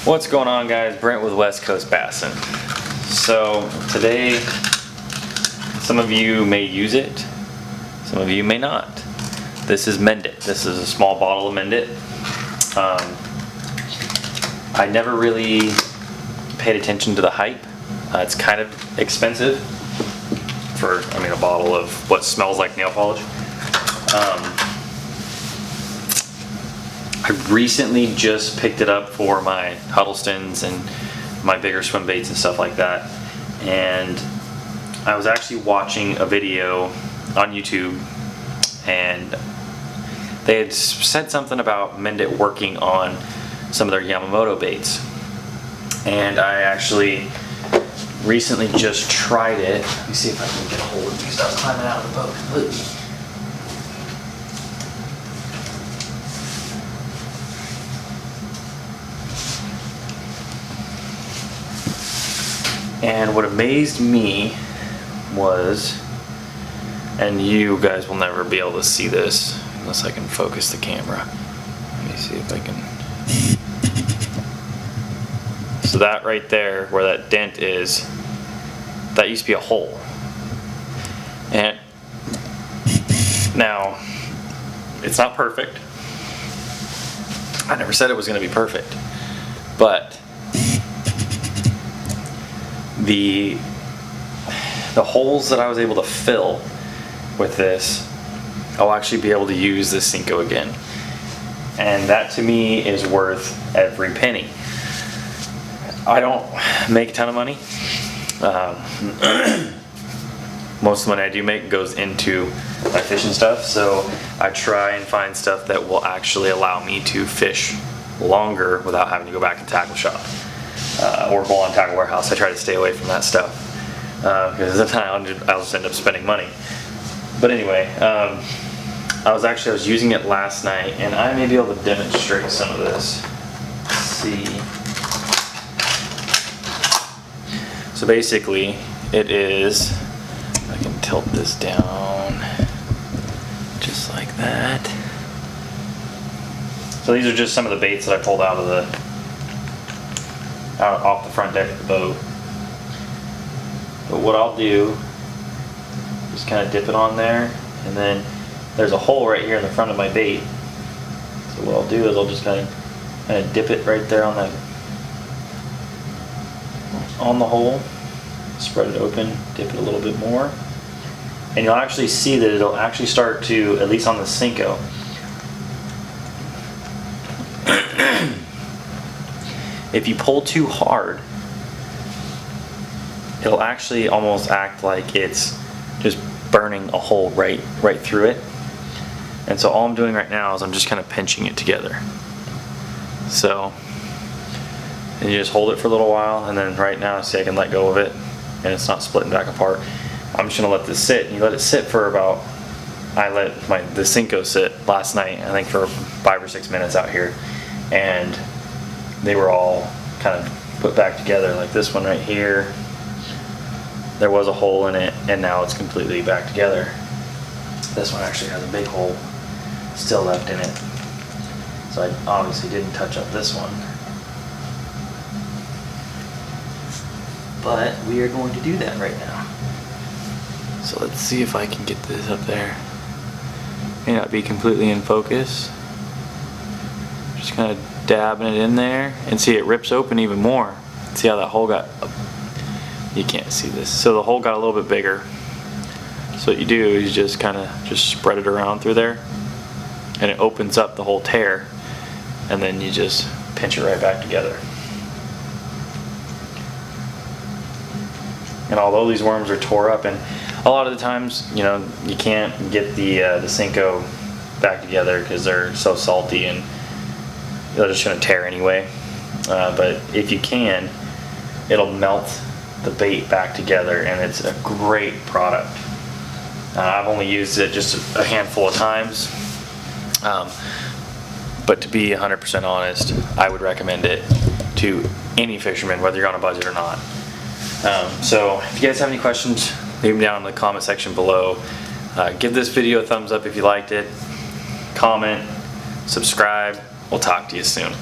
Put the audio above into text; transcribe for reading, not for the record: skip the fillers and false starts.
What's going on, guys? Brent with West Coast Bassin. So today, some of you may use it, some of you may not. This is MEND It. This is a small bottle of MEND It. I never really paid attention to the hype. It's kind of expensive for, a bottle of what smells like nail polish. I recently just picked it up for my Huddlestons and my bigger swim baits and stuff like that. And I was actually watching a video on YouTube, and they had said something about MEND It working on some of their Yamamoto baits. And I actually recently just tried it. Let me see if I can get a hold of these. Stop climbing out of the boat completely. And what amazed me was, and you guys will never be able to see this unless I can focus the camera. Let me see if I can. So that right there, where that dent is, that used to be a hole. And now, it's not perfect. I never said it was going to be perfect, but the holes that I was able to fill with this, I'll actually be able to use this Senko again. And that to me is worth every penny. I don't make a ton of money. Most of the money I do make goes into my fishing stuff, so I try and find stuff that will actually allow me to fish longer without having to go back and tackle shop. Or go on Tackle Warehouse. I try to stay away from that stuff because then I'll just end up spending money. But anyway, I was using it last night, and I may be able to demonstrate some of this. Let's see. So basically, it is. I can tilt this down just like that. So these are just some of the baits that I pulled out off the front deck of the boat. But what I'll do is kind of dip it on there, and then there's a hole right here in the front of my bait. So what I'll do is I'll just kind of dip it right there on the hole, spread it open, dip it a little bit more, and you'll actually see that it'll actually start to, at least on the Senko, if you pull too hard, it'll actually almost act like it's just burning a hole right through it. And so all I'm doing right now is I'm just kind of pinching it together. So, and you just hold it for a little while, and then right now, see, I can let go of it, and it's not splitting back apart. I'm just gonna let this sit, and you let it sit for about, I let the Senko sit last night, I think for 5 or 6 minutes out here, and they were all kind of put back together. Like this one right here, there was a hole in it, and now it's completely back together. This one actually has a big hole still left in it, so I obviously didn't touch up this one, but we are going to do that right now. So let's see if I can get this up there. May not be completely in focus. Just kind of dabbing it in there, and see, it rips open even more. See how that hole got, you can't see this, so the hole got a little bit bigger. So what you do is you just kind of just spread it around through there, and it opens up the whole tear, and then you just pinch it right back together. And although these worms are tore up, and a lot of the times, you can't get the Senko back together because they're so salty and they're just going to tear anyway. But if you can, it'll melt the bait back together, and it's a great product. I've only used it just a handful of times, but to be 100% honest, I would recommend it to any fisherman, whether you're on a budget or not. So if you guys have any questions, leave them down in the comment section below. Give this video a thumbs up if you liked it. Comment, subscribe. We'll talk to you soon.